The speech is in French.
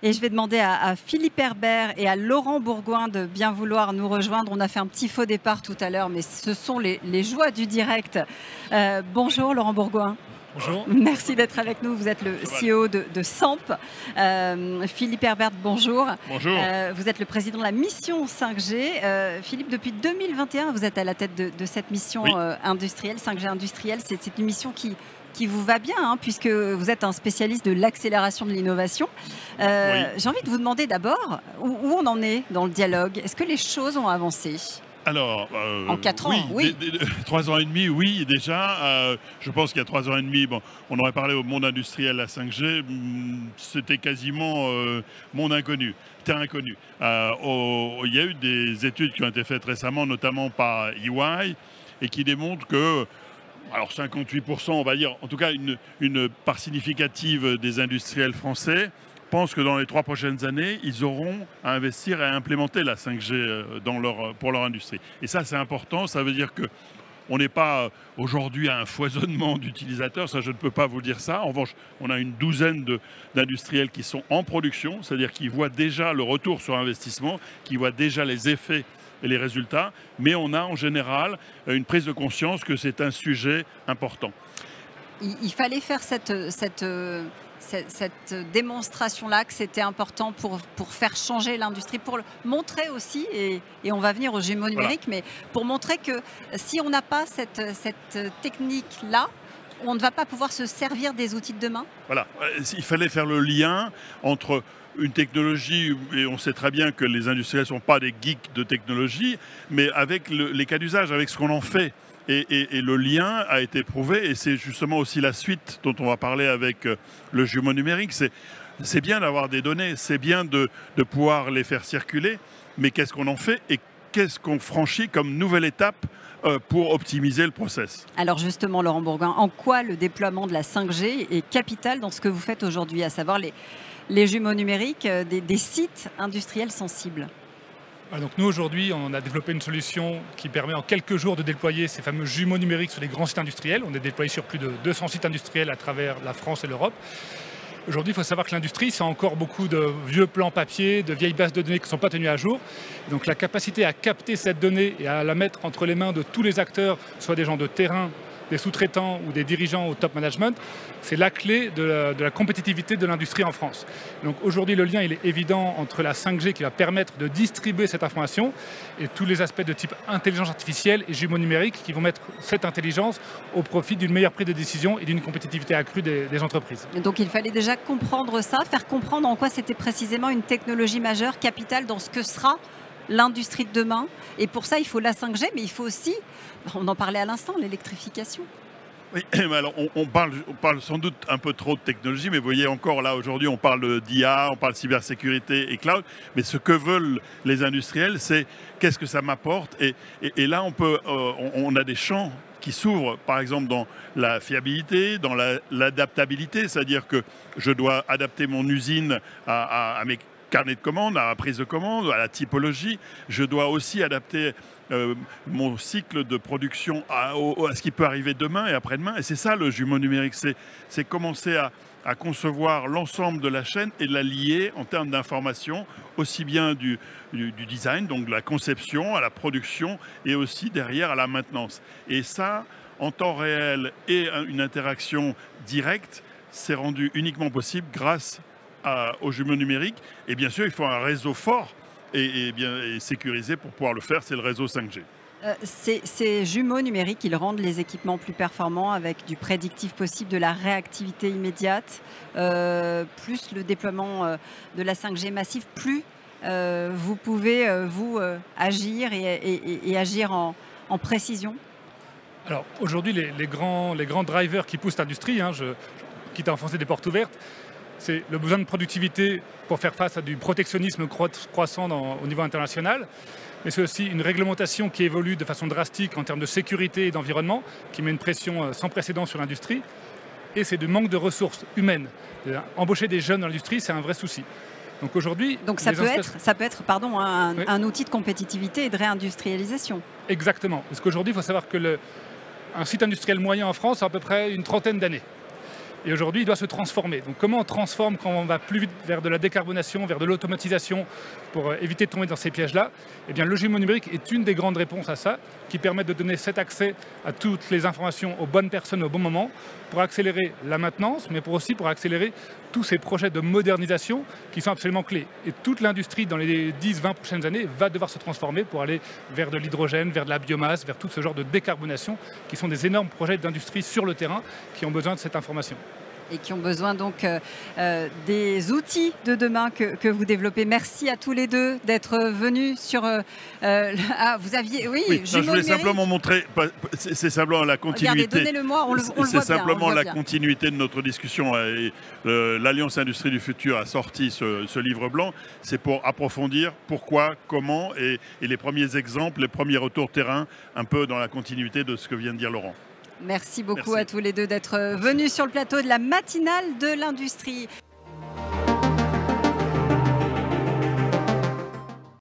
Et je vais demander à Philippe Herbert et à Laurent Bourgoin de bien vouloir nous rejoindre. On a fait un petit faux départ tout à l'heure, mais ce sont les joies du direct. Bonjour Laurent Bourgoin. Bonjour. Merci d'être avec nous. Vous êtes le CEO de SAMP. Philippe Herbert, bonjour. Bonjour. Vous êtes le président de la mission 5G. Philippe, depuis 2021, vous êtes à la tête de cette mission industrielle, 5G industrielle. C'est une mission qui vous va bien, hein, puisque vous êtes un spécialiste de l'accélération de l'innovation. J'ai envie de vous demander d'abord où on en est dans le dialogue. Est-ce que les choses ont avancé ? Alors, en 4 ans, oui. 3 ans et demi, oui, déjà. Je pense qu'il y a 3 ans et demi, on aurait parlé au monde industriel, la 5G, c'était quasiment monde inconnu, terre inconnue. Il y a eu des études qui ont été faites récemment, notamment par EY, et qui démontrent que, alors 58%, on va dire, en tout cas une part significative des industriels français, pensent que dans les 3 prochaines années, ils auront à investir et à implémenter la 5G pour leur industrie. Et ça, c'est important. Ça veut dire qu'on n'est pas aujourd'hui à un foisonnement d'utilisateurs. Ça, je ne peux pas vous dire ça. En revanche, on a une douzaine d'industriels qui sont en production, c'est-à-dire qui voient déjà le retour sur investissement, qui voient déjà les effets et les résultats. Mais on a en général une prise de conscience que c'est un sujet important. Il fallait faire cette démonstration-là, que c'était important pour faire changer l'industrie, pour le montrer aussi, et on va venir aux jumeaux numériques, mais pour montrer que si on n'a pas cette technique-là, on ne va pas pouvoir se servir des outils de demain. Voilà, il fallait faire le lien entre une technologie, et on sait très bien que les industriels ne sont pas des geeks de technologie, mais avec les cas d'usage, avec ce qu'on en fait. Et le lien a été prouvé, et c'est justement aussi la suite dont on va parler avec le jumeau numérique. C'est bien d'avoir des données, c'est bien de pouvoir les faire circuler, mais qu'est-ce qu'on en fait et qu'est-ce qu'on franchit comme nouvelle étape pour optimiser le process? Alors justement, Laurent Bourgoin, en quoi le déploiement de la 5G est capital dans ce que vous faites aujourd'hui, à savoir les jumeaux numériques des sites industriels sensibles? Donc nous, aujourd'hui, on a développé une solution qui permet en quelques jours de déployer ces fameux jumeaux numériques sur les grands sites industriels. On est déployé sur plus de 200 sites industriels à travers la France et l'Europe. Aujourd'hui, il faut savoir que l'industrie, c'est encore beaucoup de vieux plans papier, de vieilles bases de données qui ne sont pas tenues à jour. Donc la capacité à capter cette donnée et à la mettre entre les mains de tous les acteurs, soit des gens de terrain, des sous-traitants ou des dirigeants au top management, c'est la clé de la compétitivité de l'industrie en France. Donc aujourd'hui, le lien il est évident entre la 5G qui va permettre de distribuer cette information et tous les aspects de type intelligence artificielle et jumeaux numériques qui vont mettre cette intelligence au profit d'une meilleure prise de décision et d'une compétitivité accrue des entreprises. Et donc il fallait déjà comprendre ça, faire comprendre en quoi c'était précisément une technologie majeure, capitale dans ce que sera l'industrie de demain. Et pour ça, il faut la 5G, mais il faut aussi, on en parlait à l'instant, l'électrification. Oui, mais alors on parle sans doute un peu trop de technologie, mais vous voyez encore là aujourd'hui, on parle d'IA, on parle de cybersécurité et cloud, mais ce que veulent les industriels, c'est qu'est-ce que ça m'apporte, et là on a des champs qui s'ouvrent, par exemple dans la fiabilité, dans l'adaptabilité, c'est-à-dire que je dois adapter mon usine à mes carnet de commandes, à la prise de commande, à la typologie. Je dois aussi adapter mon cycle de production à ce qui peut arriver demain et après-demain. Et c'est ça le jumeau numérique, c'est commencer à concevoir l'ensemble de la chaîne et de la lier en termes d'information, aussi bien du design, donc de la conception à la production, et aussi derrière à la maintenance. Et ça, en temps réel et une interaction directe, c'est rendu uniquement possible grâce aux jumeaux numériques. Et bien sûr, il faut un réseau fort et sécurisé pour pouvoir le faire, c'est le réseau 5G. Ces jumeaux numériques, ils rendent les équipements plus performants avec du prédictif possible, de la réactivité immédiate, plus le déploiement de la 5G massive, plus vous pouvez agir et agir en précision. Alors aujourd'hui, les grands drivers qui poussent l'industrie, quitte à enfoncer des portes ouvertes, c'est le besoin de productivité pour faire face à du protectionnisme croissant au niveau international, mais c'est aussi une réglementation qui évolue de façon drastique en termes de sécurité et d'environnement, qui met une pression sans précédent sur l'industrie, et c'est du manque de ressources humaines. Embaucher des jeunes dans l'industrie, c'est un vrai souci. Donc aujourd'hui, ça peut être un outil de compétitivité et de réindustrialisation. Exactement, parce qu'aujourd'hui, il faut savoir que un site industriel moyen en France a à peu près une trentaine d'années. Et aujourd'hui, il doit se transformer. Donc comment on transforme quand on va plus vite vers de la décarbonation, vers de l'automatisation, pour éviter de tomber dans ces pièges-là? Eh bien, le jumeau numérique est une des grandes réponses à ça, qui permet de donner cet accès à toutes les informations aux bonnes personnes au bon moment, pour accélérer la maintenance, mais aussi pour accélérer tous ces projets de modernisation qui sont absolument clés. Et toute l'industrie, dans les 10-20 prochaines années, va devoir se transformer pour aller vers de l'hydrogène, vers de la biomasse, vers tout ce genre de décarbonation, qui sont des énormes projets d'industrie sur le terrain qui ont besoin de cette information. Et qui ont besoin donc des outils de demain que vous développez. Merci à tous les deux d'être venus sur... vous aviez... Oui, oui, je voulais simplement montrer, c'est simplement la continuité. Regardez, donnez-le-moi, on le voit bien. C'est simplement la continuité de notre discussion. L'Alliance Industrie du Futur a sorti ce livre blanc. C'est pour approfondir pourquoi, comment, et les premiers exemples, les premiers retours terrain, un peu dans la continuité de ce que vient de dire Laurent. Merci beaucoup à tous les deux d'être venus sur le plateau de la matinale de l'industrie.